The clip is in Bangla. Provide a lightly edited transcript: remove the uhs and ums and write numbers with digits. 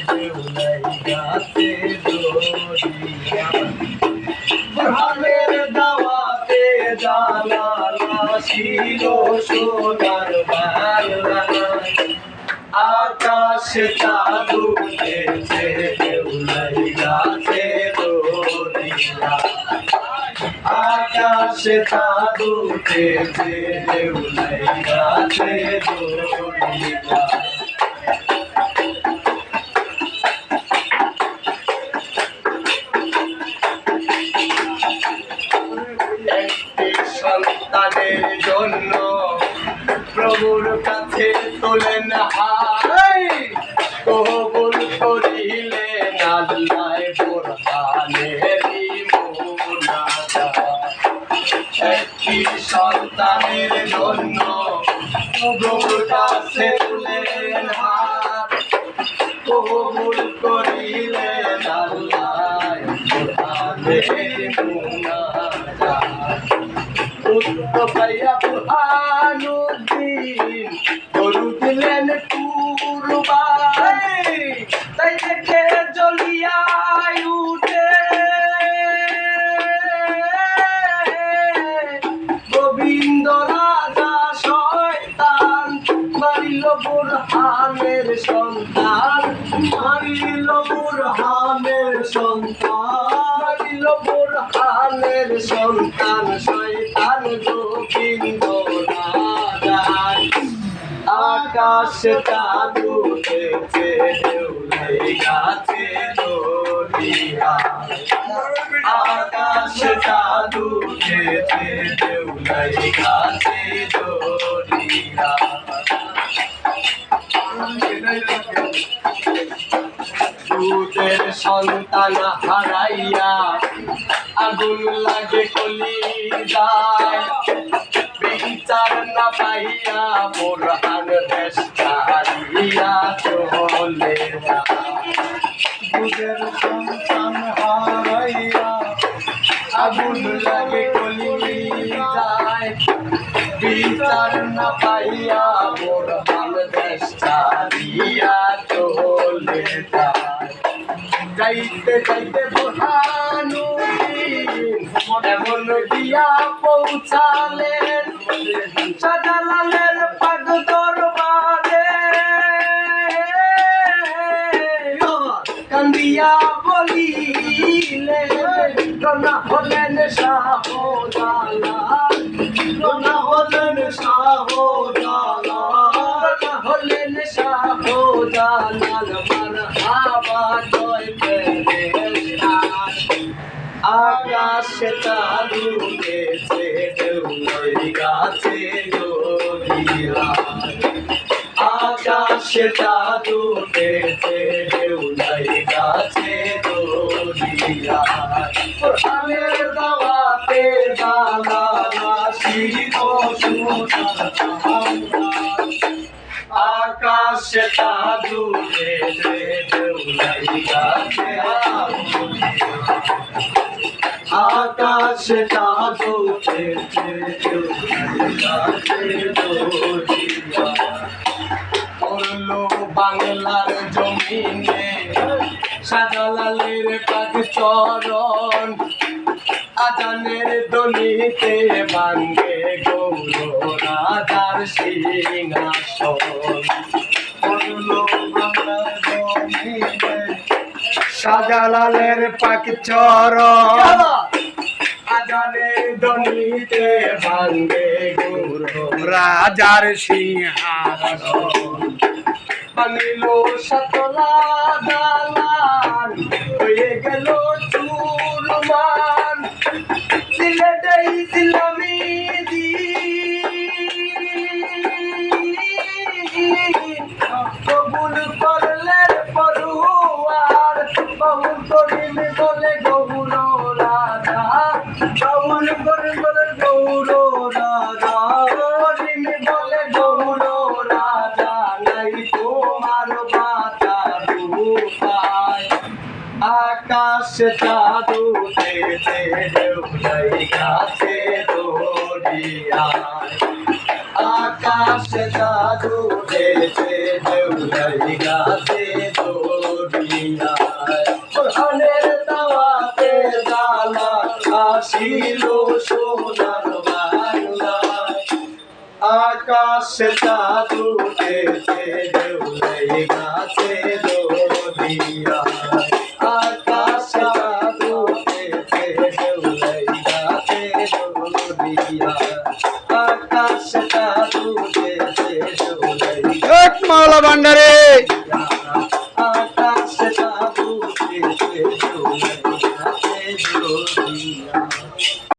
দেউলাই গাছে দরিয়া বুরহানের দাওয়াতে জানালা ছিল সোনার বাংলা আকাশে চাঁদ উঠেছে দেউলাই গাছে দরিয়া আকাশে চাঁদ উঠেছে দেউলাই গাছে দরিয়া একটি সন্তানের জন্য প্রভুর কাছে তোলেন হাই কবুল করিলেন আল্লাহ বুরহানেরই মুনাজাত একটি সন্তানের জন্য প্রভুর কাছে তোলেন হাত কবুল করিলেন আল্লাহ বুরহানেরই মুনাজাত পুত্র পাইয়া বুরহানুদ্দিন গরু দিলেন কুরবান তাই দেখে জ্বলিয়া উঠে গোবিন্দ রাজা শয়তান মারিল বুরহানের সন্তান মারিল বুরহানের সন্তান মারিল বুরহানের সন্তান শয়তান গোবিন্দ রাজা আকাশে চাঁদ উঠেছে দেউলাই গাছে দরিয়া আকাশে চাঁদ উঠেছে দেউলাই গাছে দরিয়া দুধের সন্তান হারাইয়া আগুন লাগে কলিজায় বিচার না পাইয়া বুরহান দেশ ছাড়িয়া চলে দুধের সন্তান হারাইয়া আগুন লাগে কলিজায় বিচার না পাইয়া বুরহান দেশ ছাড়িয়া চলে যায় যাইতে যাইতে বুরহানুদ্দিন এমন দিয়া পৌঁছালেন শাহজালালের পাগ দরবারে কান্দিয়া বলিলেন রওনা হলেন শাহজালাল রওনা হলেন শাহজালাল রওনা হলেন শাহজালাল মারহাবা জয় ফেরেশতার আকাশে চাঁদ উঠেছে দেউলাই গাছে দরিয়া আকাশে চাঁদ উঠেছে দেউলাই গাছে দরিয়া বুরহানের দাওয়াতে জানালা ছিল সোনার বাংলা আকাশে চাঁদ উঠেছে দেউলাই গাছে আকাশে চাঁদ উঠেছে দেউলাই গাছে দরিয়া পড়লো বাংলার জমিনে শাহজালালের পাক চরণ আজানের ধ্বনিতে ভাঙ্গে গৌর রাজার সিংহাসন পড়লো বাংলার জমিনে শাহজালালের পাক চরণ আজানের ধ্বনিতে ভাঙ্গে গৌর রাজার সিংহাসন বানিল শতলা দালান হয়ে গেল চুরমান দিলে দেই ইসলামী কবুল করলেন পড়ুয়ার বাউল করিম বলে গৌর রাজা বাউল করিম বলে গৌর রাজা করিম বলে গৌর রাজা নাই তোমার বাঁচার উপায় আকাশে চাঁদ উঠেছে দেউলাই গাছে দরিয়া আকাশে চাঁদ উঠেছে দেউলাই গাছে দরিয়া আকাশে চাঁদ উঠেছে দেউলাই গাছে দোলিয়া আকাশে চাঁদ উঠেছে দেউলাই গাছে দোলিয়া আকাশে চাঁদ উঠেছে দেউলাই এক মাওলা ভান্ডারে